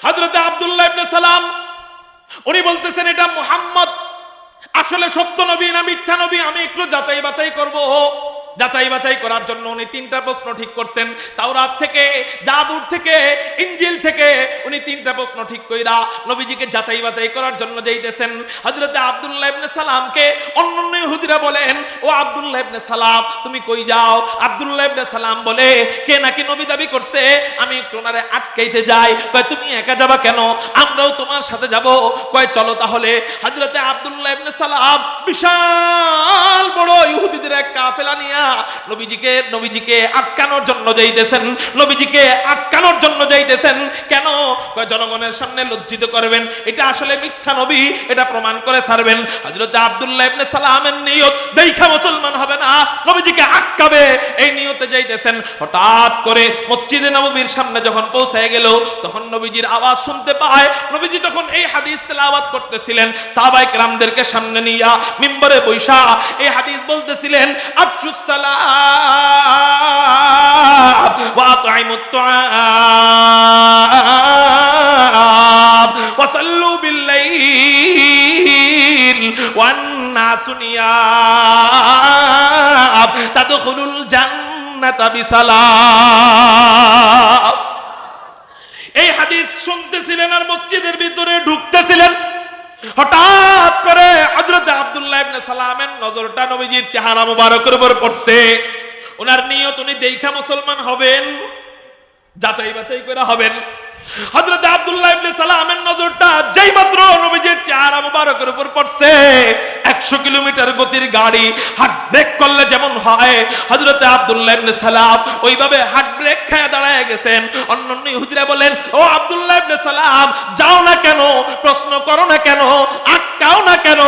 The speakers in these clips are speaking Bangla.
হযরত আব্দুল্লাহ ইবনে সালাম উনি বলতেছেন এটা মুহাম্মদ আসলে সত্য নবী না মিথ্যা নবী আমি একটু যাচাই বাছাই করব। যাচাই বাছাই করার জন্য উনি তিনটা প্রশ্ন ঠিক করছেন। তাওরাত থেকে, জাবুর থেকে, ইনজিল থেকে উনি তিনটা প্রশ্ন ঠিক কইরা নবীজিকে যাচাই বাছাই করার জন্য যাইতেছেন। হযরত আব্দুল্লাহ ইবনে সালামকে অন্যান্য ইহুদিরা বলেন, ও আব্দুল্লাহ ইবনে সালাম তুমি কই যাও? আব্দুল্লাহ ইবনে সালাম বলে, কে নাকি নবী দাবি করছে, আমি একটু ওনারে আটকাইতে যাই। কয় তুমি একা যাবা কেন? আমরাও তোমার সাথে যাব। কয় চলো তাহলে। হযরত আব্দুল্লাহ ইবনে সালাম বিশাল বড় ইহুদিদের এক কাফেলা নিয়ে নবীজিকে আটকানোর জন্য যাইতেছেন। নবীজিকে আটকানোর জন্য যাইতেছেন কেন? জনগণের সামনে লজ্জিত করবেন, এটা আসলে মিথ্যা নবী, এটা প্রমাণ করে ছাড়বেন। হযরত আব্দুল্লাহ ইবনে সালামের নিয়ত দেখা মুসলমান হবে না, নবীজিকে আটকাবে এই নিয়তে যাইতেছেন। হঠাৎ করে মসজিদে নববীর সামনে যখন পৌঁছে গেল তখন নবীজির আওয়াজ শুনতে পায়। নবীজি তখন এই হাদিস তেলাওয়াত করতেছিলেন, সাহাবায়ে কেরামদেরকে সামনে নিয়া মিম্বরে বৈশা এই হাদিস বলতেছিলেন, আফশুস সালাম ওয়া আতঈমুত তুআম ওয়া সাল্লু বিল লাইল ওয়ান নাসু নিয়াম তাদখুলুল জান্নাতা বিসালাম। এই হাদিস শুনতেছিলেন আর মসজিদের ভিতরে ঢুকতেছিলেন। হঠাৎ করে হযরত আব্দুল্লাহ ইবনে সালামের নজরটা নবীজির চেহারা মুবারকের উপর পড়ছে। ওনার নিয়ত উনি দেখা মুসলমান হবেন, যাচাই বাছাই করে হবেন। হযরত আব্দুল্লাহ ইবনে সালামের নজরটা যেই মাত্র নবীজির চেহারা মুবারকের উপর পড়ছে, 100 কিলোমিটার গতির গাড়ি হার্ট ব্রেক করলে যেমন হয়, হযরত আব্দুল্লাহ ইবনে সালাম ওইভাবে হার্ট ব্রেক খেয়ে দাঁড়ায় গেছেন। অন্যান্য ইহুদিরা বলেন, ও আব্দুল্লাহ ইবনে সালাম যাও না কেন, প্রশ্ন করো না কেন, আটকাও না কেন?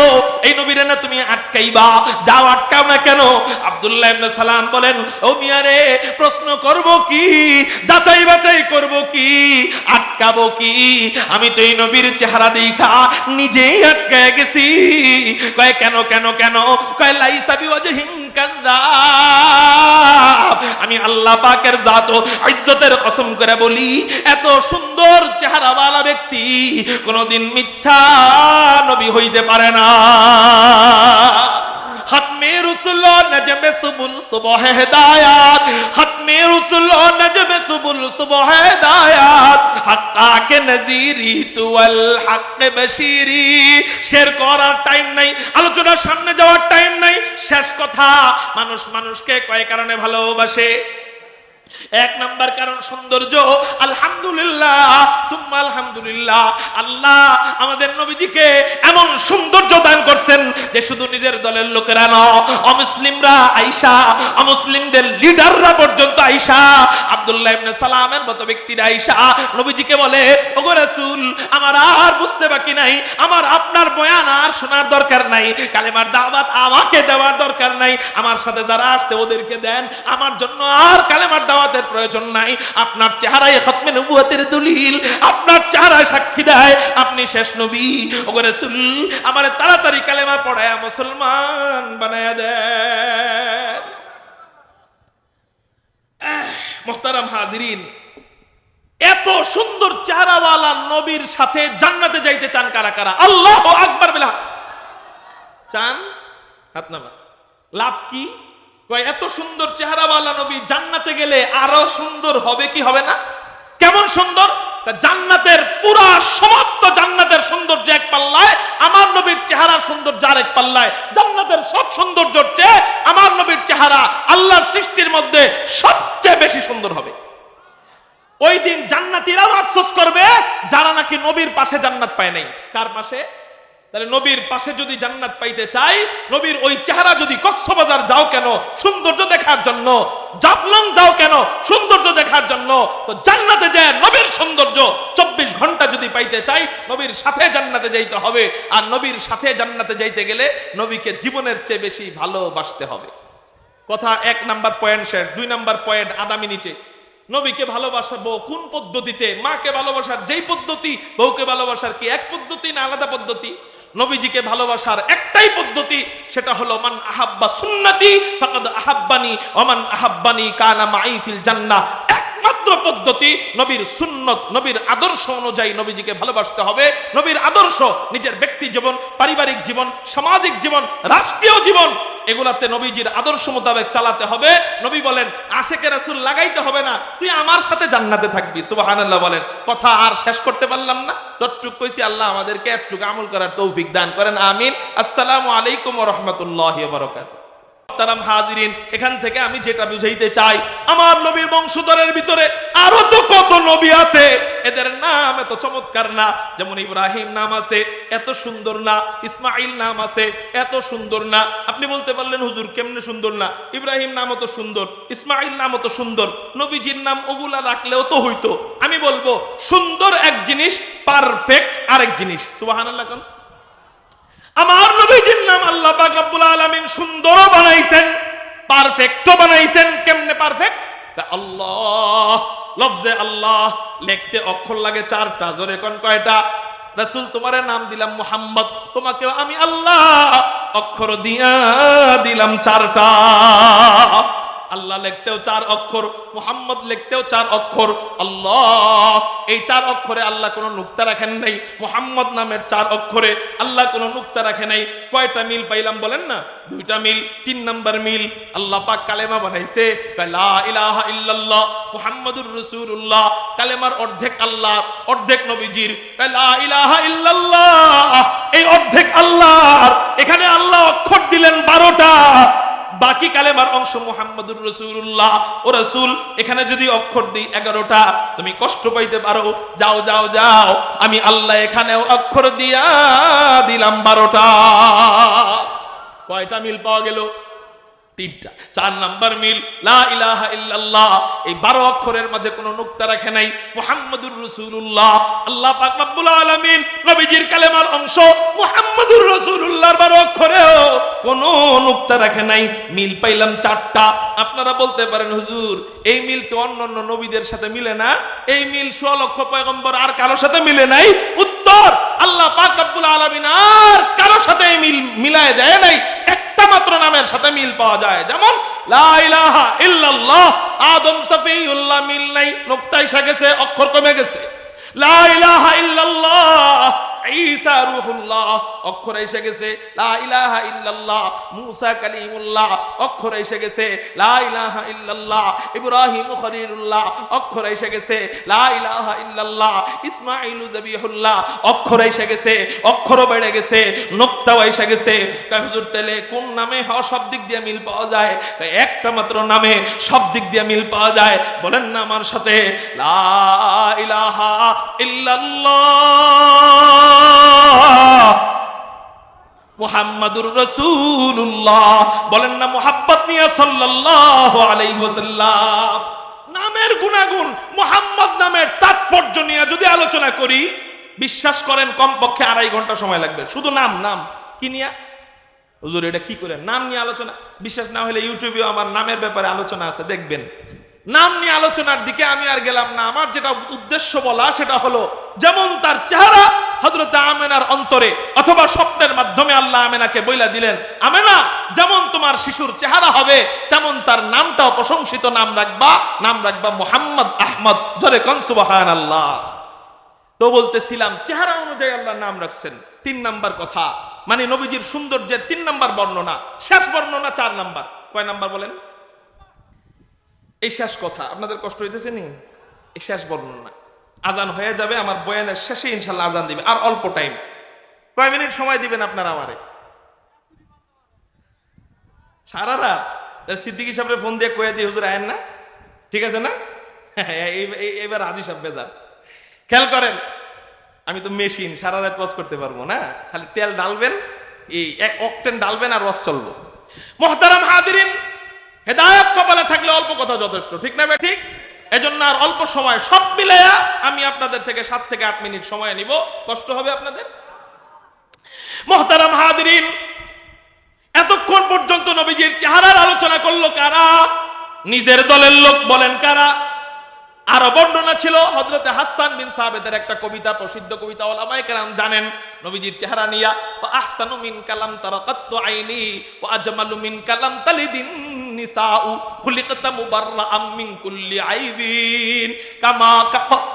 এই নবীরে না তুমি আটকাইবা, যাও আটকাও না কেন? আব্দুল্লাহ ইবনে সালাম বলেন, ও মিয়ারে প্রশ্ন করব কি, যাচাই বাছাই করব কি, আটকাবো কি? আমি তো এই নবীর চেহারা দেখা নিজেই আটকায় গেছি। কয় কেন কেন কেন? কয় লাইসা বিওয়াজহিন কাযাব, আমি আল্লাহ পাকের জাত ও ইজ্জতের কসম করে বলি, এত সুন্দর চেহারাওয়ালা ব্যক্তি কোনদিন মিথ্যা নবী হইতে পারে না। খতমে রসুল নজমে সুবুল সুবহ হিদায়াত, খতমে রসুল নজমে সুবুল সুবহ হিদায়াত, হাক্কা কে নজিরি তুল হক বশিরি। শের করার টাইম নাই, আলোচনার সামনে যাওয়ার টাইম নাই। শেষ কথা, মানুষ মানুষকে কয় কারণে ভালোবাসে? এক নাম্বার কারণ সৌন্দর্য। আলহামদুলিল্লাহ সুম্মা আলহামদুলিল্লাহ, আল্লাহ আমাদের নবীজিকে এমন সৌন্দর্য দান করছেন যে শুধু নিজের দলের লোকেরা না, অমুসলিমরা আয়েশা, অমুসলিমদের লিডাররা পর্যন্ত আয়েশা, আব্দুল্লাহ ইবনে সালামের মতো ব্যক্তিরা আয়েশা নবীজিকে বলে, ওগো রাসূল আমার আর বুঝতে বাকি নাই, আমার আপনার বয়ান আর শোনার দরকার নাই, কালেমার দাওয়াত আমাকে দেওয়ার দরকার নাই, আমার সাথে যারা আসছে ওদেরকে দেন, আমার জন্য আর কালেমার দাওয়াতের প্রয়োজন নাই। আপনার চেহারায় খতমে নবুয়তের দলিল, আপনার চেহারায় সাক্ষী দেয় আপনি শেষ নবী। ওগো রাসূল আমারে তাড়াতাড়ি কালেমা পড়ায়া মুসলমান বানায়া দেন। মুহতারাম হাজিরিন, এত সুন্দর চেহারাওয়ালা নবীর সাথে জান্নাতে যাইতে চান কারা কারা? আল্লাহু আকবার বলে চান? হাত নামা। লাভ কি? এত সুন্দর চেহারাওয়ালা নবী জান্নাতে গেলে আরো সুন্দর হবে কি হবে না? কেমন সুন্দর? জান্নাতের পুরা সমস্ত জান্নাতের সৌন্দর্য এক পাল্লায়, আমার নবীর চেহারার সৌন্দর্য আরেক পাল্লায়। জান্নাতের সব সৌন্দর্যের চেয়ে আমার নবীর চেহারা আল্লাহর সৃষ্টির মধ্যে সবচেয়ে বেশি সুন্দর হবে। ওই দিন জান্নাতীরাও আফসোস করবে যারা নাকি নবীর পাশে জান্নাত পায় নাই। কার পাশে? তাহলে নবীর পাশে যদি জান্নাত পাইতে চাই, নবীর ওই চেহারা যদি কক্সবাজার যাও কেন সৌন্দর্য দেখার জন্য, জাফলং যাও কেন সৌন্দর্য দেখার জন্য, তো জান্নাতে যায় নবীর সৌন্দর্য 24 ঘন্টা যদি পাইতে চাই নবীর সাথে জান্নাতে যাইতে হবে। আর নবীর সাথে জান্নাতে যাইতে গেলে নবীকে জীবনের চেয়ে বেশি ভালোবাসতে হবে। কথা 1 নাম্বার পয়েন্ট শেষ। 2 নাম্বার পয়েন্ট আধা মিনিটে। নবীকে ভালোবাসবো কোন পদ্ধতিতে? মাকে ভালোবাসার যেই পদ্ধতি, বউকে ভালোবাসার কি এক পদ্ধতি না আলাদা পদ্ধতি? নবীজিকে ভালোবাসার একটাই পদ্ধতি, সেটা হলো মান আহাব্বা সুন্নতি ফাকাদ আহাব্বানি ওয়া মান আহাব্বানি কানা মাই ফিল জান্নাহ। একমাত্র পদ্ধতি, নবীর সুন্নত, নবীর আদর্শ অনুযায়ী নবীজিকে ভালোবাসতে হবে। নবীর আদর্শ নিজের ব্যক্তি জীবন, পারিবারিক জীবন, সামাজিক জীবন, রাষ্ট্রীয় জীবন, এগুলাতে নবীজির আদর্শ মোতাবেক চালাতে হবে। নবী বলেন আশেকে রাসূল লাগাইতে হবে না, তুই আমার সাথে জান্নাতে থাকবি। সুবহানাল্লাহ বলেন। কথা আর শেষ করতে পারলাম না, যতটুকু কইছি আল্লাহ আমাদেরকে একটুকু আমল করার তৌফিক দান করেন, আমিন। আসসালামু আলাইকুম ওয়া রাহমাতুল্লাহি ওয়া বারাকাতুহু। মুহতারাম হাজিরিন, এখান থেকে আমি যেটা বুঝাইতে চাই, আমার নবীর বংশধরের ভিতরে আরো তো কত নবী আছে, এদের নাম এত চমৎকার না। যেমন ইব্রাহিম নাম আছে, এত সুন্দর না। ইসমাইল নাম আছে, এত সুন্দর না। আপনি বলতে পারলেন হুজুর কেমনে সুন্দর না? ইব্রাহিম নাম তো সুন্দর, ইসমাইল নাম তো সুন্দর, নবীজির নাম ওগুলা রাখলেও তো হইতো। আমি বলবো সুন্দর এক জিনিস, পারফেক্ট আরেক জিনিস। সুবহানাল্লাহ। কোন আমার নবীজির নাম আল্লাহ পাক রব্বুল আলামিন সুন্দরও বানাইছেন, পারফেক্টও বানাইছেন। কেমনে পারফেক্ট? আল্লাহ, লফজে আল্লাহ লিখতে অক্ষর লাগে 4টা। জোরে কোন কয়টা? রাসূল তোমারে নাম দিলাম মুহাম্মদ, তোমাকে আমি আল্লাহ অক্ষর দিয়া দিলাম 4টা। আল্লাহ লিখতেও 4 অক্ষর, মুহাম্মদ লিখতেও 4 অক্ষর। আল্লাহ এই 4 অক্ষরে আল্লাহ কোনো নুক্তা রাখেন নাই, মুহাম্মদ নামের 4 অক্ষরে আল্লাহ কোনো নুক্তা রাখে নাই। কয়টা মিল পাইলাম বলেন না? 2টা মিল। 3 নাম্বার মিল, আল্লাহ পাক কালেমা বানাইছে লা ইলাহা ইল্লাল্লাহ মুহাম্মাদুর রাসূলুল্লাহ। কালেমার অর্ধেক আল্লাহ, অর্ধেক নবীজির। লা ইলাহা ইল্লাল্লাহ এই অর্ধেক আল্লাহর, এখানে আল্লাহ অক্ষর দিলেন 12টা, বাকি কালেমার অংশ মুহাম্মাদুর রাসূলুল্লাহ। ও রাসূল এখানে যদি অক্ষর দিই 11টা, তুমি কষ্ট পাইতে পারো, যাও যাও যাও, আমি আল্লাহ এখানেও অক্ষর দিয়া দিলাম 12টা। কয়টা মিল পাওয়া গেল? 3টা। 4 নাম্বার মিল, লা ইলাহা ইল্লাল্লাহ এই 12 অক্ষরের মাঝে কোনো নুক্তা রাখে নাই, মুহাম্মাদুর রাসূলুল্লাহ। আল্লাহ পাক রব্বুল আলামিন নবীজির কালেমার অংশ মুহাম্মাদুর রাসূলুল্লাহর 12 অক্ষরেও কোনো নুক্তা রাখে নাই। মিল পাইলাম 4টা। আপনারা বলতে পারেন হুজুর এই মিল কি অন্যান্য নবীদের সাথে মিলে না? এই মিল 16 লক্ষ পয়গম্বর আর কারোর সাথে মিলে নাই? উত্তর, আল্লাহ পাক রব্বুল আলামিন আর কারোর সাথে এই মিল মিলায় দেয় নাই। একটা মাত্র নামের সাথে মিল পাওয়া যায়, যেমন লা ইলাহা ইল্লাল্লাহ আদম সফিউল্লাহ মিল নাই, নুক্তা এসে গেছে, অক্ষর কমে গেছে। লা ইলাহা ইল্লাল্লাহ ঈসা রূহুল্লাহ অক্ষর এসে গেছে। লা ইলাহা ইল্লাল্লাহ মুসা কালিমুল্লাহ অক্ষর এসে গেছে। লা ইলাহা ইল্লাল্লাহ ইব্রাহিম খলিলুল্লাহ অক্ষর এসে গেছে। লা ইলাহা ইল্লাল্লাহ ইসমাঈল যাবিহুল্লাহ অক্ষর এসে গেছে, অক্ষর বেড়ে গেছে, নুক্তাও এসে গেছে। হুজুর তাহলে কোন নামে সব দিক দিয়ে মিল পাওয়া যায়? একটা মাত্র নামে সব দিক দিয়ে মিল পাওয়া যায়। বলেন না আমার সাথে, লা ইলাহা ইল্লাল্লাহ মুহাম্মাদুর রাসূলুল্লাহ। বলেন না মুহাব্বত নিয়ে সাল্লাল্লাহু আলাইহি ওয়াসাল্লাম। নামের গুণাগুণ, মুহাম্মদ নামের তাৎপর্য নিয়ে যদি আলোচনা করি, বিশ্বাস করেন কমপক্ষে 2.5 ঘন্টা সময় লাগবে। শুধু নাম, নাম কি নিয়ে হুজুর এটা কি করে নাম নিয়ে আলোচনা? বিশ্বাস না হলে ইউটিউবে আমার নামের ব্যাপারে আলোচনা আছে, দেখবেন। নাম নিয়ে আলোচনার দিকে আমি আর গেলাম না। আমার যেটা উদ্দেশ্য বলা সেটা হলো, যেমন তার চেহারা হযরত আমেনার অন্তরে অথবা স্বপ্নের মাধ্যমে আল্লাহ আমেনাকে বইলা দিলেন, আমেনা যেমন তোমার শিশুর চেহারা হবে তেমন তার নামটাও প্রশংসিত নাম রাখবা, নাম রাখবা মুহাম্মদ আহমদ। জোরে কোন সুবহানাল্লাহ। তো বলতেছিলাম চেহারা অনুযায়ী আল্লাহ নাম রাখছেন। 3 নাম্বার কথা, মানে নবীজির সৌন্দর্যের 3 নাম্বার বর্ণনা, শেষ বর্ণনা 4 নাম্বার। কয় নাম্বার বলেন? এই শেষ কথা। আপনাদের কষ্ট হইতেছে নি? এই শেষ বর্ণনা। আজান হয়ে যাবে, আমার বয়ানের শেষে ইনশাল্লাহ আজান দিবে। আর অল্প টাইম, কয় মিনিট সময় দিবেন আপনারা আমারে? সারা রাত সিদ্দিকী সাহেবের ফোন দিয়ে কয়ে দিয়ে হুজুর আয়েন না, ঠিক আছে না? এবার হাজি সাহেব বেজার। খেয়াল করেন, আমি তো মেশিন, সারা রাত ওয়াজ করতে পারবো না। খালি তেল ডালবেন, এই 1 অক্টেন ডালবেন আর ওয়াজ চলবো। মুহতারাম হাজিরিন, হেদায়েত কপালে থাকলে অল্প কথা যথেষ্ট, ঠিক না? ঠিক। এজন্য আর অল্প সময় সব মিলাইয়া আমি আপনাদের থেকে 7 থেকে 8 মিনিট সময় নিব। কষ্ট হবে আপনাদের। মুহতারাম হাজিরিন, এতক্ষণ পর্যন্ত নবীজির চেহারার আলোচনা করলো কারা? নিজের দলের লোক। বলেন কারা? আরো বর্ণনা ছিল হযরতে হাসান বিন সাবিতের একটা কবিতা, প্রসিদ্ধ কবিতা, ওলামায়ে কেরাম জানেন নবীজির চেহারা নিয়া। ওয়া আহসানু মিন কালাম তারাকাতু আইনি ওয়া আজমালু মিন কালাম তালিদিন নিসাউ খুলিকতা মুবাররাআম মিন কুল্লি আইবিন কামা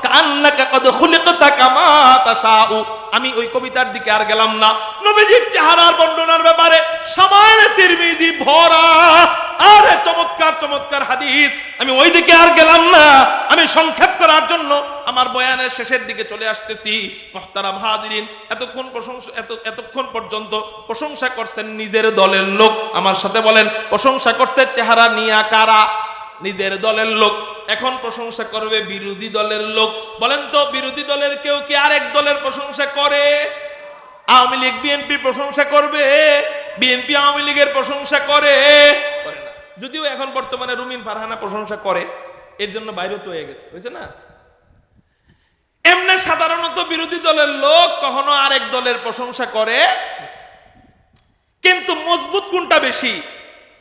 কান্নাকা কদ খুলিকতা কামা তাশাউ। আমি ওই কবিতার দিকে আর গেলাম না। নবীজির চেহারার বর্ণনার ব্যাপারে সামানে তিরমিজি ভরা আরে চমৎকার চমৎকার হাদিস, আমি ওই দিকে আর গেলাম না। আমি সংক্ষেপ করার জন্য আমার বয়ানের শেষের দিকে চলে আসতেছি। মুহতারাম হাজিরিন, এতক্ষণ পর্যন্ত প্রশংসা করছেন নিজের দলের লোক। আমার সাথে বলেন, প্রশংসা করছে চেহারা নিয়া কারা? নিজের দলের লোক। এখন প্রশংসা করবে বিরোধী দলের লোক। বলেন তো, বিরোধী দলের কেউ কি আরেক দলের প্রশংসা করে? আওয়ামী লীগ বিএনপির প্রশংসা করবে? বিএনপি আওয়ামী লীগের প্রশংসা করে? করে না। যদিও এখন বর্তমানে রুমিন ফারহানা প্রশংসা করে, এর জন্য বাইরে তো হয়ে গেছে, বুঝছে না? এমনি সাধারণত বিরোধী দলের লোক কখনো আরেক দলের প্রশংসা করে, কিন্তু মজবুত কোনটা বেশি?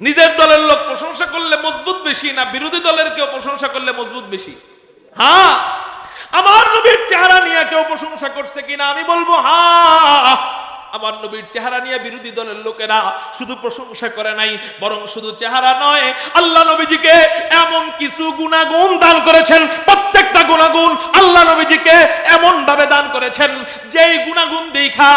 নিজের দলের লোক প্রশংসা করলে মজবুত বেশি, না বিরোধী দলের কেউ প্রশংসা করলে মজবুত বেশি? হ্যাঁ, আমার নবীর চেহারা নিয়ে কেউ প্রশংসা করছে কিনা? আমি বলবো হ্যাঁ। আমার নবীর চেহারা নিয়ে বিরোধী দলের লোকেরা শুধু প্রশংসা করে নাই, বরং শুধু চেহারা নয়, আল্লাহ নবীজিকে এমন কিছু গুণাগুণ দান করেছেন, প্রত্যেকটা গুণাগুণ আল্লাহ নবীজিকে এমন ভাবে দান করেছেন যেই গুণাগুণ দেখা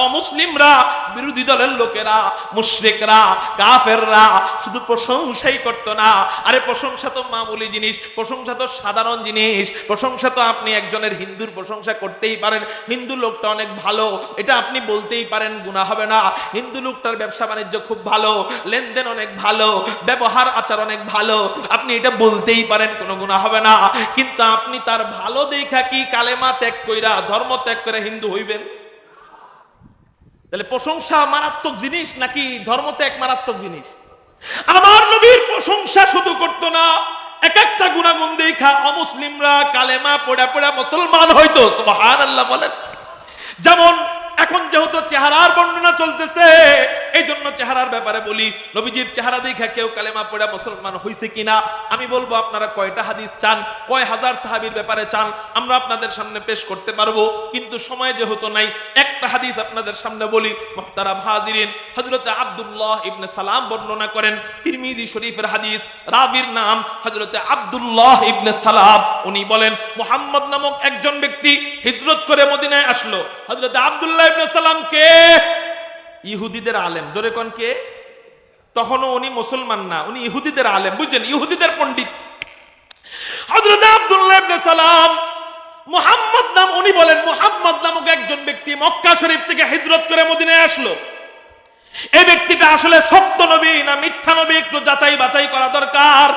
অমুসলিমরা, বিরোধী দলের লোকেরা, মুশরিকরা, কাফেররা শুধু প্রশংসাই করতো না। আরে প্রশংসা তো মামুলি জিনিস, প্রশংসা তো সাধারণ জিনিস। প্রশংসা তো আপনি একজনের হিন্দুর প্রশংসা করতেই পারেন, হিন্দু লোকটা অনেক ভালো, এটা আপনি বলতেই পারেন, গুনাহ হবে না। হিন্দু লোকটার ব্যবসা বাণিজ্য খুব ভালো, লেনদেন অনেক ভালো, ব্যবহার আচার অনেক ভালো, আপনি এটা বলতেই পারেন, কোনো গুনাহ হবে না। কিন্তু আপনি তার ভালো দেখা কি কালেমা ত্যাগ কইরা, ধর্ম ত্যাগ করে হিন্দু হইবেন? তাহলে প্রশংসা মারাত্মক জিনিস নাকি ধর্ম ত্যাগ মারাত্মক জিনিস? আমার নবীর প্রশংসা শুধু করতো না, এক একটা গুণাগুণ দেখা অমুসলিমরা কালেমা পড়া পড়া মুসলমান হইতো। সুবহানাল্লাহ বলেন। যেমন এখন যেহেতু চেহারার বর্ণনা চলতেছে, এই জন্য চেহারার ব্যাপারে বলি, নবীজির চেহারা দেখে কেউ কালেমা পড়া মুসলমান হইছে কিনা? আমি বলবো আপনারা কয়টা হাদিস চান, কয় হাজার সাহাবীর ব্যাপারে চান, আমরা আপনাদের সামনে পেশ করতে পারবো, কিন্তু সময় যেহেতু নাই, একটা হাদিস আপনাদের সামনে বলি। মুহতারাম হাজিরিন, হযরত আব্দুল্লাহ ইবনে সালাম বর্ণনা করেন, তিরমিজি শরীফের হাদিস, রাবির নাম হযরত আব্দুল্লাহ ইবনে সালাম। উনি বলেন, মুহাম্মদ নামক একজন ব্যক্তি হিজরত করে মদিনায় আসলো। হযরত আব্দুল্লাহ ইবনে সালাম কে? ইহুদিদের আলেম। জোরে কোন কে? তখনও উনি মুসলমান না, উনি ইহুদিদের আলেম, বুঝছেন, ইহুদিদের পণ্ডিত। হযরত আব্দুল্লাহ ইবনে সালাম, মুহাম্মদ নাম, উনি বলেন মুহাম্মদ নামক একজন ব্যক্তি মক্কা শরীফ থেকে হিজরত করে মদিনায় আসলো। এই ব্যক্তিটা আসলে সত্য নবী না মিথ্যা নবী একটু যাচাই বাছাই করা দরকার।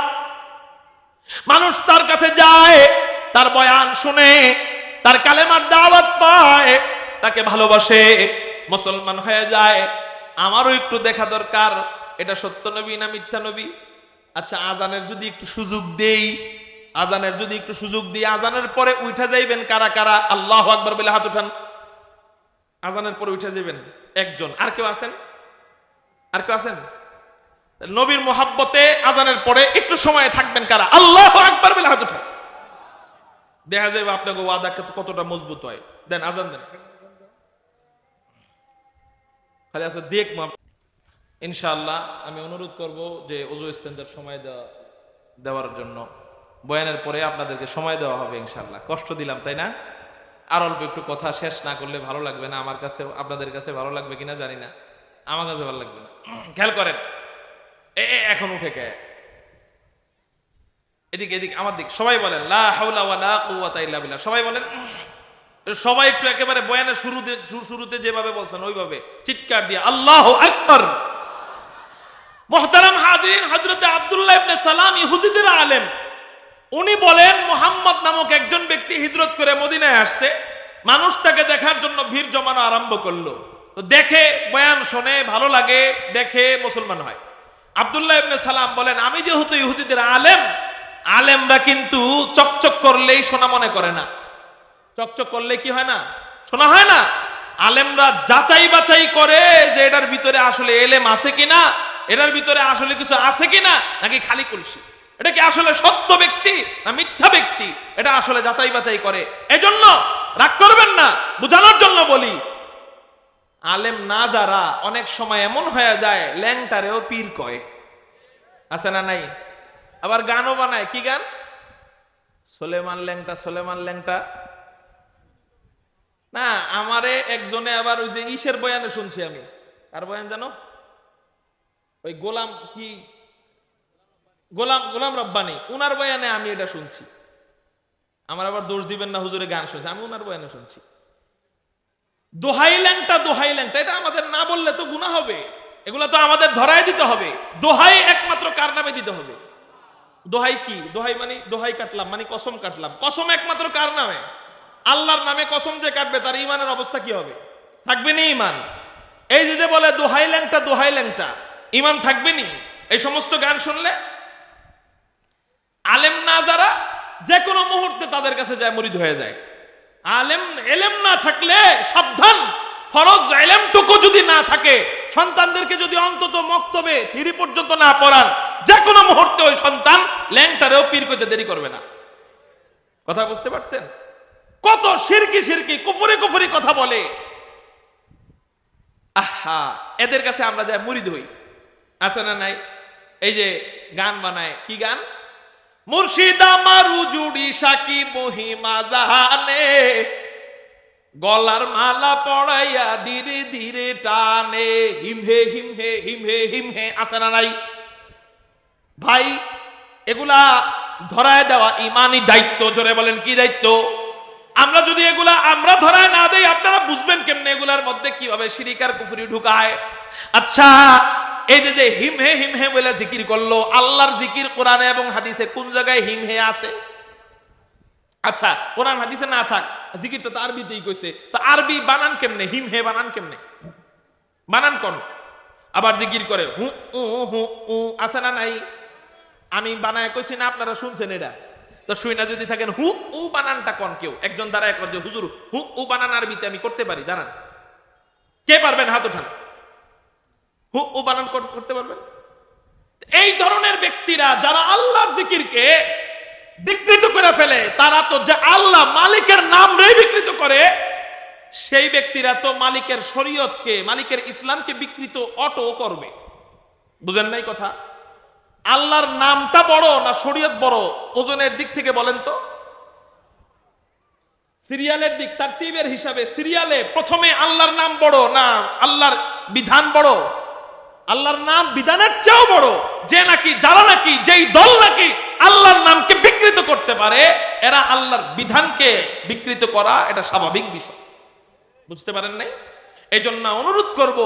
মানুষ তার কাছে যায়, তার বয়ান শুনে, তার কালেমার দাওয়াত পায়, তাকে ভালোবাসে, মুসলমান হয়ে যায়। আমারও একটু দেখা দরকার এটা সত্য নবী না মিথ্যা নবী। আচ্ছা, আজানের যদি একটু সুযোগ দেই, আজানের যদি একটু সুযোগ দিই, আজানের পরে উঠা যাইবেন কারা কারা? আল্লাহু আকবার বলে হাত উঠান। আজানের পরে উঠা যাবেন একজন, আর কেউ আছেন? আর কেউ আছেন? নবীর মোহাব্বতে আজানের পরে একটু সময় থাকবেন কারা? আল্লাহু আকবার বলে হাত উঠান। দেখা যাবে আপনাকে ওয়াদা কতটা মজবুত হয়। দেন, আজান দেন। খালি আছে দেখ। ইনশাআল্লাহ আমি অনুরোধ করব যে ওযু ইস্তেঞ্জার সময় দেওয়ার জন্য। বয়ানের পরে আপনাদেরকে সময় দেওয়া হবে ইনশাআল্লাহ। কষ্ট দিলাম, তাই না? আর অল্প একটু কথা শেষ না করলে ভালো লাগবে না। আমার কাছে, আপনাদের কাছে ভালো লাগবে কিনা জানি না, আমার কাছে ভালো লাগবে না। খেয়াল করেন, এখন উঠে কে? এদিকে এদিকে আমার দিক, সবাই বলেন লা হাওলা ওয়ালা কুওয়াতা ইল্লা বিল্লাহ। সবাই বলেন, সবাই একটু একেবারে বয়ানের শুরুতে যেভাবে বলছেন ওইভাবে চিৎকার দিয়ে আল্লাহু আকবার। মুহতারাম হাজিরিন, হযরত আব্দুল্লাহ ইবনে সালাম ইহুদিদের আলেম। উনি বলেন মুহাম্মদ নামক একজন ব্যক্তি হিজরত করে মদিনায় আসছে। মানুষ তাকে দেখার জন্য ভিড় জমানো আরম্ভ করলো। তো দেখে, বয়ান শোনে, ভালো লাগে, দেখে মুসলমান হয়। আব্দুল্লাহ ইবনে সালাম বলেন, আমি যেহেতু ইহুদিদের আলেম, আলেমরা কিন্তু চকচক করলেই সোনা মনে করে না। চকচক করলে কি হয় না? শোনা হয় না। আলেমরা যাচাই বাছাই করে যে এটার ভিতরে আসলে এলেম আছে কিনা, এটার ভিতরে আসলে কিছু আছে কিনা, নাকি খালি কলসি, এটা কি আসলে সত্য ব্যক্তি না মিথ্যা ব্যক্তি, এটা আসলে যাচাই বাছাই করে। এজন্য রাগ করবেন না, বোঝানোর জন্য বলি, আলেম না যারা অনেক সময় এমন হয়ে যায় ল্যাংটারেও পীর কয়। আছে না নাই? আবার গানও বানায়। কি গান? সোলেমান ল্যাংটা, সোলেমান ল্যাংটা। না, আমারে একজনে আবার ওই যে ইসের বয়ানে শুনছি আমি। কার বয়ান জানো? ওই গোলাম কি, গোলাম গোলাম রব্বানী, উনার বয়ানে আমি এটা শুনছি। আমার আবার দোষ দিবেন না, হুজুরে গান শুনছি, আমি উনার বয়ানে শুনছি। দোহাই ল্যাংটা, দোহাই ল্যাংটা, এটা আমাদের না বললে তো গুনাহ হবে। এগুলা তো আমাদের ধরায় দিতে হবে। দোহাই একমাত্র কার নামে দিতে হবে? দোহাই কি? দোহাই মানে দোহাই কাটলাম, মানে কসম কাটলাম। কসম একমাত্র কার নামে? আল্লাহর নামে কসম যে কাটবে তার ইমানের অবস্থা কি হবে? থাকবে নি ইমান? এই যে বলে দোহাই ল্যাংটা, দোহাই ল্যাংটা, ইমান থাকবে নি? এই সমস্ত গান শুনলে আলেম না যারা, যে কোনো মুহূর্তে তাদের কাছে যায় মুরিদ হয়ে যায়। আলেম এলেম না থাকলে সাবধান। ফরজ এলেমটুকু যদি না থাকে, সন্তানদেরকে যদি অন্তত মক্তবে 3 পর্যন্ত না পড়ান, যে কোনো মুহূর্তে ওই সন্তান ল্যাংটারেও পীর কইতে দেরি করবে না। কথা বুঝতে পারছেন? কত শিরকি শিরকি কুফরি কুফরি কথা বলে। আহা, এদের কাছে আমরা যাই মুরিদ হই। আছে না নাই? এই যে গান বানায়। কি গান? মুর্শিদ আমার উজুড়ি সাকি মহিমা জাহানে, গলার মালা পড়াইয়া ধীরে ধীরে টানে, হিমহে হিমহে হিমহে হিমহে। আছে না নাই? ভাই, এগুলা ধরায় দেওয়া ইমানি দায়িত্ব। জোরে বলেন কি দায়িত্ব? আমরা যদি এগুলা আমরা ধরায় না দেই, আপনারা বুঝবেন কেমনে এগুলার মধ্যে কিভাবে শিরিক আর কুফরি ঢুকায়। আচ্ছা, এই যে হিমহে হিমহে বলে জিকির করলো, আল্লাহর জিকির কোরআনে এবং হাদিসে কোন জায়গায় হিমহে আছে? আচ্ছা, কোরআন হাদিসে না থাক, জিকিরটা তো আরবিতেই কইছে, তো আরবি বানান কেমনে? হিমহে বানান কেমনে? বানান কোন? আবার জিকির করে হু উ হু উ। আছে না নাই? আমি বানায় কইছি না, আপনারা শুনছেন এটা? তো শুই না যদি থাকেন, হু উ বানানটা কোন? কেউ একজন দ্বারা এক হুজুর হু উ বানান আরবিতে আমি করতে পারি, দাঁড়ান। কে পারবেন? হাত উঠান। হু উ বানান করতে পারবেন? এই ধরনের ব্যক্তিরা যারা আল্লাহর জিকিরকে বিকৃত করে ফেলে, তারা তো যে আল্লাহ মালিকের নাম রে বিকৃত করে, সেই ব্যক্তিরা তো মালিকের শরীয়তকে, মালিকের ইসলামকে বিকৃত অটো করবে। বুঝেন নাই কথা? আল্লাহর নামটা বড় না শরীয়ত বড়? ওজনের দিক থেকে বলেন তো। সিরিয়ালের দিক, তারতিবের হিসাবে সিরিয়ালে প্রথমে আল্লাহর নাম বড় না আল্লাহর বিধান বড়? আল্লাহর নাম বিধানের চেয়েও বড়। যে নাকি, যারা নাকি, যেই দল নাকি আল্লাহর নামকে বিকৃত করতে পারে, এরা আল্লাহর বিধানকে বিকৃত করা এটা স্বাভাবিক বিষয়। বুঝতে পারেন নাই? এই জন্য অনুরোধ করব,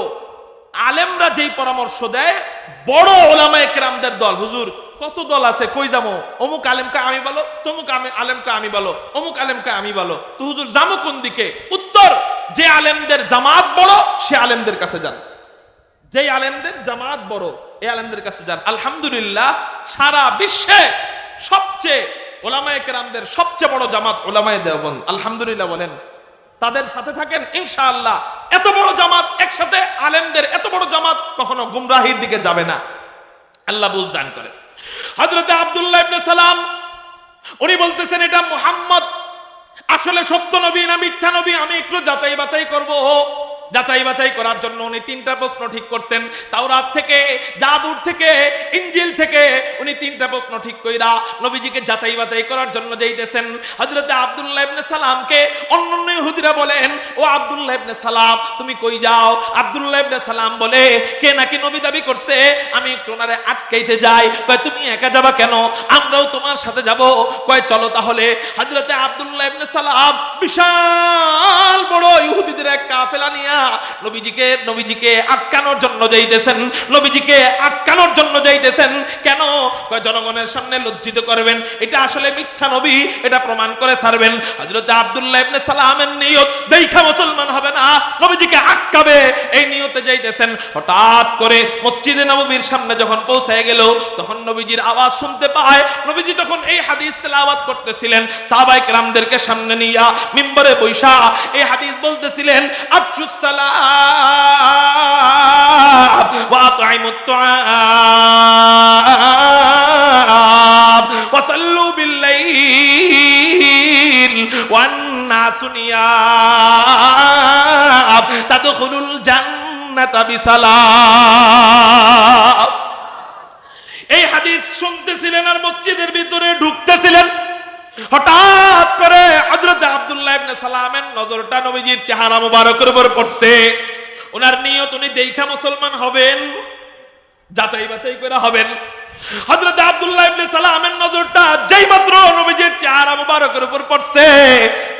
আলেমরা যেই পরামর্শ দেয়, বড় ওলামায়ে কেরামদের দল, হুজুর কত দল আছে, কই যাবো? অমুক আলেমকে আমি বলো, তমুক আলেমকে আমি বলো, অমুক আলেমকে আমি বলো, তো হুজুর যাবো কোন দিকে? উত্তর, যে আলেমদের জামাত বড় সে আলেমদের কাছে যান। যে আলেমদের জামাত বড় এই আলেমদের কাছে যান। আলহামদুলিল্লাহ, সারা বিশ্বে সবচেয়ে ওলামায়ে কেরামদের সবচেয়ে বড় জামাত ওলামায়ে দেওবন্দ। আলহামদুলিল্লাহ বলেন। তাদের সাথে থাকেন, ইনশাআল্লাহ এত বড় জামাত একসাথে, আলেমদের এত বড় জামাত কখনো গুমরাহির দিকে যাবে না। আল্লাহ বুঝ দান করে। হযরত আব্দুল্লাহ ইবনে সালাম উনি বলতেছেন, এটা মুহাম্মদ আসলে সত্য নবী না মিথ্যা নবী, আমি একটু যাচাই বাছাই করব। যাচাই বাছাই করার জন্য উনি 3টা প্রশ্ন ঠিক করছেন। তাওরাত থেকে, জাবুর থেকে, ইনজিল থেকে উনি 3টা প্রশ্ন ঠিক কইরা নবীজিকে যাচাই বাছাই করার জন্য যাইতেছেন। হযরত আব্দুল্লাহ ইবনে সালামকে অন্যান্য ইহুদিরা বলেন, ও আব্দুল্লাহ ইবনে সালাম তুমি কই যাও? আব্দুল্লাহ ইবনে সালাম বলে, কে নাকি নবী দাবি করছে, আমি একটু ওনারে আটকাইতে যাই। কয় তুমি একা যাবা কেন? আমরাও তোমার সাথে যাব। কয় চলো তাহলে। হযরত আব্দুল্লাহ ইবনে সালাম বিশাল বড় ইহুদিদের এক কাফেলা নিয়ে নবীজিকে আটকানোর জন্য যাইতেছেন। নবীজিকে আটকানোর জন্য যাইতেছেন কেন? কয় জনগণের সামনে লজ্জিত করবেন, এটা আসলে মিথ্যা নবী, এটা প্রমাণ করে ছাড়বেন। হযরত আব্দুল্লাহ ইবনে সালামের নিয়ত দেখা মুসলমান হবে না, নবীজিকে আটকাবে এই নিয়তে যাইতেছেন। হঠাৎ করে মসজিদে নববীর সামনে যখন পৌঁছে গেল, তখন নবীজির আওয়াজ শুনতে পায়। নবীজি তখন এই হাদিস তেলাওয়াত করতেছিলেন, সাহাবায়ে কেরামদেরকে সামনে নিয়া মিম্বরে বৈশা এই হাদিস বলতেছিলেন, আফশুস সালাম ওয়া আতঈমুত তুআম ওয়া সাল্লু বিল লাইল ওয়ান নাসু নিয়াম তাদখুলুল জান্নাতা বিসালাম। এই হাদিস শুনতেছিলেন আর মসজিদের ভিতরে ঢুকতেছিলেন, হঠাৎ করে হযরত আব্দুল্লাহ ইবনে সালামের নজরটা নবীজির চেহারা মোবারকের উপর পড়ছে। ওনার নিয়ত উনি দেখা মুসলমান হবেন, যাচাই বাছাই করে হবেন। হযরত আব্দুল্লাহ ইবনে সালামের নজরটা যেই মাত্র নবীজির চেহারা মোবারকের উপর পড়ছে,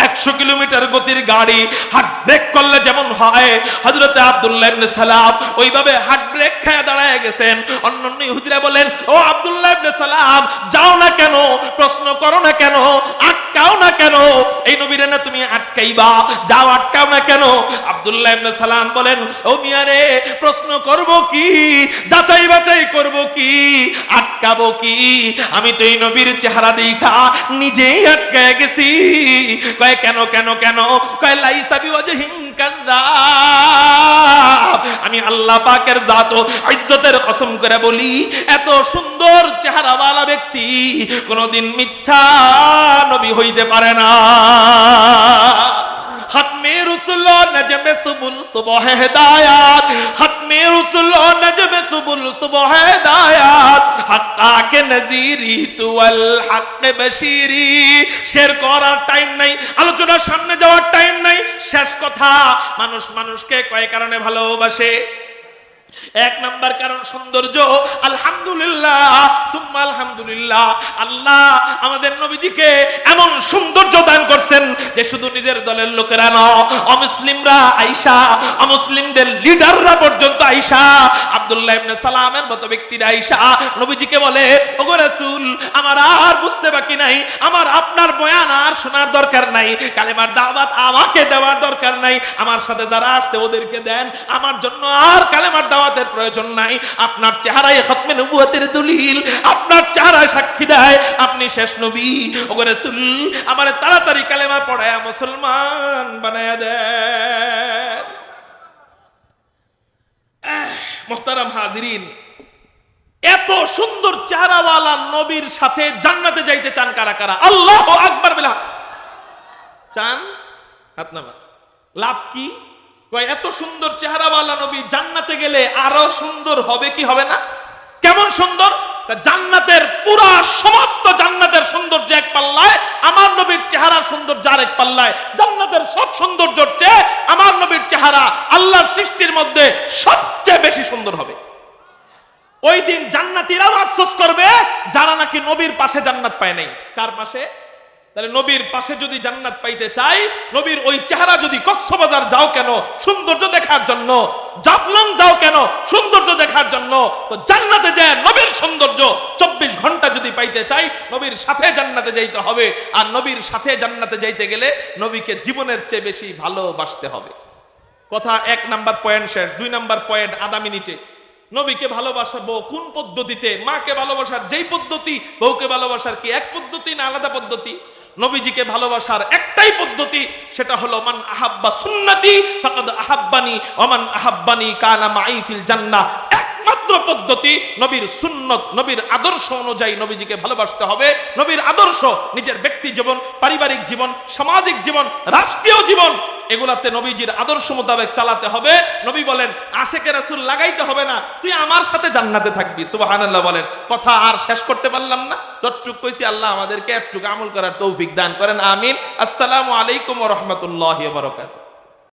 100 কিলোমিটার গতির গাড়ি হাত ব্রেক করলে যেমন হয়, হযরত আব্দুল্লাহ ইবনে সালাম ওইভাবে হাত ব্রেক খেয়ে দাঁড়ায় গেছেন। অন্যান্য ইহুদিরা বলেন, ও আব্দুল্লাহ ইবনে সালাম, যাও না কেন, প্রশ্ন করো না কেন, আটকাও না কেন, এই নবীরে না তুমি আটকাইবা, যাও আটকাও না কেন। আব্দুল্লাহ ইবনে সালাম বলেন, ও মিয়া রে, প্রশ্ন করব কি, যাচাই বাছাই করব কি, আটকাবো কি, আমি তো এই নবীর চেহারা দেখা নিজেই আটকায় গেছি। কয় কেন কেন কেন? কয় লাইসা বিওয়াজহিন কাযাব, আমি আল্লাহ পাকের জাত ও ইজ্জতের কসম করে বলি, এত সুন্দর চেহারাওয়ালা ব্যক্তি কোনদিন মিথ্যা নবী হইতে পারে না। খতমে রসুল নজমে সুবুল সুবহ হেদায়াত, খতমে রসুল নজমে সুবুল সুবহ হেদায়াত, হাক্কা কে নজিরি তুল হক বশিরি। শের করার টাইম নাই, আলোচনার সামনে যাওয়ার টাইম নাই। শেষ কথা, মানুষ মানুষকে কয় কারণে ভালোবাসে? এক নাম্বার কারণ সৌন্দর্য। আলহামদুলিল্লাহ সুম্মা আলহামদুলিল্লাহ, আল্লাহ আমাদের নবীজিকে এমন সৌন্দর্য দান করছেন যে শুধু নিজের দলের লোকেরা নয়, অমুসলিমরা আয়েশা, অমুসলিমদের লিডাররা পর্যন্ত আয়েশা, আব্দুল্লাহ ইবনে সালামের মতো ব্যক্তিরা আয়েশা নবীজিকে বলে, ওগো রাসূল, আমার আর বুঝতে বাকি নাই, আমার আপনার বয়ান আর শোনার দরকার নাই, কালেমার দাওয়াত আমাকে দেওয়ার দরকার নাই, আমার সাথে যারা আসছে ওদেরকে দেন, আমার জন্য আর কালেমার দাওয়াতের প্রয়োজন নাই। আপনার চেহারায় খতমে নবুয়তের দলিল, আপনার চেহারায় সাক্ষী দেয় আপনি শেষ নবী। ওগো রাসূল, আমারে তাড়াতাড়ি কালেমা পড়ায়া মুসলমান বানায়া দেন। মুহতারাম হাজিরিন, এত সুন্দর চেহারাওয়ালা নবীর সাথে জান্নাতে যাইতে চান কারা কারা? আল্লাহু আকবার বিলা চান? হাত নামান। লাভ কি? এত সুন্দর চেহারাওয়ালা নবী জান্নাতে গেলে আরো সুন্দর হবে কি হবে না? কেমন সুন্দর? জান্নাতের পুরা সমস্ত জান্নাতের সৌন্দর্য এক পাল্লায়, আমার নবীর চেহারার সৌন্দর্য আরেক পাল্লায়। জান্নাতের সব সৌন্দর্যের চেয়ে আমার নবীর চেহারা আল্লাহর সৃষ্টির মধ্যে সবচেয়ে বেশি সুন্দর হবে। ওই দিন জান্নাতীরাও আফসোস করবে যারা নাকি নবীর পাশে জান্নাত পায় নাই। কার পাশে? তাহলে নবীর পাশে যদি জান্নাত পাইতে চাই, নবীর ওই চেহারা যদি কক্সবাজার যাও কেন সৌন্দর্য দেখার জন্য, জাফলং যাও কেন সৌন্দর্য দেখার জন্য, তো জান্নাতে যায় নবীর সৌন্দর্য 24 ঘন্টা যদি পাইতে চাই, নবীর সাথে জান্নাতে যাইতে হবে। আর নবীর সাথে জান্নাতে যাইতে গেলে নবীকে জীবনের চেয়ে বেশি ভালোবাসতে হবে। কথা 1 নাম্বার পয়েন্ট শেষ। 2 নাম্বার পয়েন্ট আধা মিনিটে। নবীকে ভালোবাসবো কোন পদ্ধতিতে? মাকে ভালোবাসার যেই পদ্ধতি, বউকে ভালোবাসার কি এক পদ্ধতি না আলাদা পদ্ধতি? নবীজিকে ভালোবাসার একটাই পদ্ধতি, সেটা হলো মান আহাব্বা সুন্নতি ফাকাদ আহাব্বানি ওয়া মান আহাব্বানি কানা মাই ফিল জান্নাহ। একমাত্র পদ্ধতি নবীর সুন্নত, নবীর আদর্শ অনুযায়ী নবীজিকে ভালোবাসতে হবে। নবীর আদর্শ নিজের ব্যক্তি জীবন, পারিবারিক জীবন, সামাজিক জীবন, রাষ্ট্রীয় জীবন, এগুলাতে নবীজির আদর্শ মোতাবেক চালাতে হবে। নবী বলেন, আশেকে রাসূল লাগাইতে হবে না, তুই আমার সাথে জান্নাতে থাকবি। সুবহানাল্লাহ বলেন। কথা আর শেষ করতে পারলাম না, যতটুকু কইছি আল্লাহ আমাদেরকে একটুকু আমল করার তৌফিক দান করেন, আমিন। আসসালামু আলাইকুম ওয়া রাহমাতুল্লাহি ওয়া বারাকাতুহু।